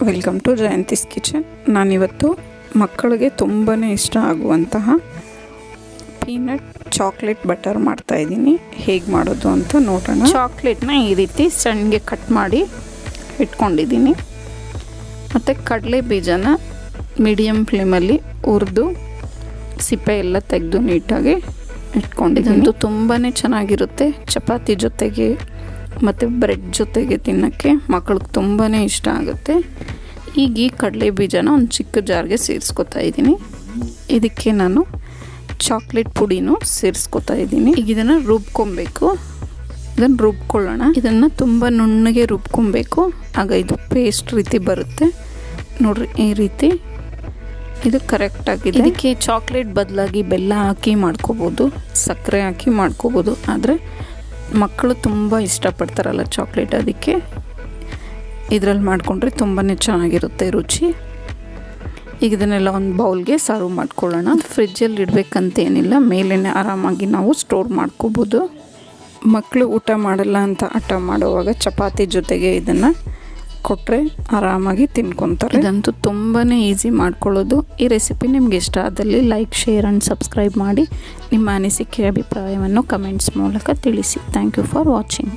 Welcome to Jayanthi's kitchen. ನಾನಿವತ್ತು ಮಕ್ಕಳಿಗೆ ತುಂಬಾ ಇಷ್ಟ ಆಗುವಂತಹ ಪೀನಟ್ ಚಾಕ್ಲೇಟ್ ಬಟರ್ ಮಾಡ್ತಾಯಿದ್ದೀನಿ. ಹೇಗೆ ಮಾಡೋದು ಅಂತ ನೋಡೋಣ. ಚಾಕ್ಲೇಟ್ನ ಈ ರೀತಿ ಸಣ್ಣಗೆ ಕಟ್ ಮಾಡಿ ಇಟ್ಕೊಂಡಿದ್ದೀನಿ. ಮತ್ತು ಕಡಲೆ ಬೀಜನ ಮೀಡಿಯಮ್ ಫ್ಲೇಮಲ್ಲಿ ಹುರಿದು ಸಿಪ್ಪೆ ಎಲ್ಲ ತೆಗೆದು ನೀಟಾಗಿ ಇಟ್ಕೊಂಡಿದ್ದೀನಿ. ಇದು ತುಂಬಾ ಚೆನ್ನಾಗಿರುತ್ತೆ. ಚಪಾತಿ ಜೊತೆಗೆ ಮತ್ತು ಬ್ರೆಡ್ ಜೊತೆಗೆ ತಿನ್ನೋಕ್ಕೆ ಮಕ್ಕಳಿಗೆ ತುಂಬಾ ಇಷ್ಟ ಆಗುತ್ತೆ. ಈಗ ಈ ಕಡಲೆ ಬೀಜನ ಒಂದು ಚಿಕ್ಕ ಜಾರ್ಗೆ ಸೇರಿಸ್ಕೊತಾ ಇದ್ದೀನಿ. ಇದಕ್ಕೆ ನಾನು ಚಾಕ್ಲೇಟ್ ಪುಡಿನೂ ಸೇರಿಸ್ಕೊತಾ ಇದ್ದೀನಿ. ಈಗ ಇದನ್ನು ರುಬ್ಕೊಬೇಕು. ಇದನ್ನು ರುಬ್ಕೊಳ್ಳೋಣ. ಇದನ್ನು ತುಂಬ ನುಣ್ಣಗೆ ರುಬ್ಕೊಬೇಕು. ಆಗ ಇದು ಪೇಸ್ಟ್ ರೀತಿ ಬರುತ್ತೆ ನೋಡ್ರಿ. ಈ ರೀತಿ ಇದು ಕರೆಕ್ಟಾಗಿದೆ. ಇದಕ್ಕೆ ಚಾಕ್ಲೇಟ್ ಬದಲಾಗಿ ಬೆಲ್ಲ ಹಾಕಿ ಮಾಡ್ಕೋಬೋದು, ಸಕ್ಕರೆ ಹಾಕಿ ಮಾಡ್ಕೋಬೋದು. ಆದರೆ ಮಕ್ಕಳು ತುಂಬ ಇಷ್ಟಪಡ್ತಾರಲ್ಲ ಚಾಕ್ಲೇಟ್, ಅದಕ್ಕೆ ಇದರಲ್ಲಿ ಮಾಡಿಕೊಂಡ್ರೆ ತುಂಬಾ ಚೆನ್ನಾಗಿರುತ್ತೆ ರುಚಿ. ಈಗ ಇದನ್ನೆಲ್ಲ ಒಂದು ಬೌಲ್ಗೆ ಸರ್ವ್ ಮಾಡ್ಕೊಳ್ಳೋಣ. ಫ್ರಿಜ್ಜಲ್ಲಿ ಇಡಬೇಕಂತೇನಿಲ್ಲ, ಮೇಲೇ ಆರಾಮಾಗಿ ನಾವು ಸ್ಟೋರ್ ಮಾಡ್ಕೋಬೋದು. ಮಕ್ಕಳು ಊಟ ಮಾಡಲ್ಲ ಅಂತ ಹಠ ಮಾಡುವಾಗ ಚಪಾತಿ ಜೊತೆಗೆ ಇದನ್ನು ಕೊಟ್ಟರೆ ಆರಾಮಾಗಿ ತಿನ್ಕೊತಾರೆ. ಇದಂತೂ ತುಂಬಾ ಈಸಿ ಮಾಡ್ಕೊಳ್ಳೋದು. ಈ ರೆಸಿಪಿ ನಿಮ್ಗೆ ಇಷ್ಟ ಆದಲ್ಲಿ ಲೈಕ್, ಶೇರ್ ಆ್ಯಂಡ್ ಸಬ್ಸ್ಕ್ರೈಬ್ ಮಾಡಿ. ನಿಮ್ಮ ಅನಿಸಿಕೆ ಅಭಿಪ್ರಾಯವನ್ನು ಕಮೆಂಟ್ಸ್ ಮೂಲಕ ತಿಳಿಸಿ. Thank you for watching.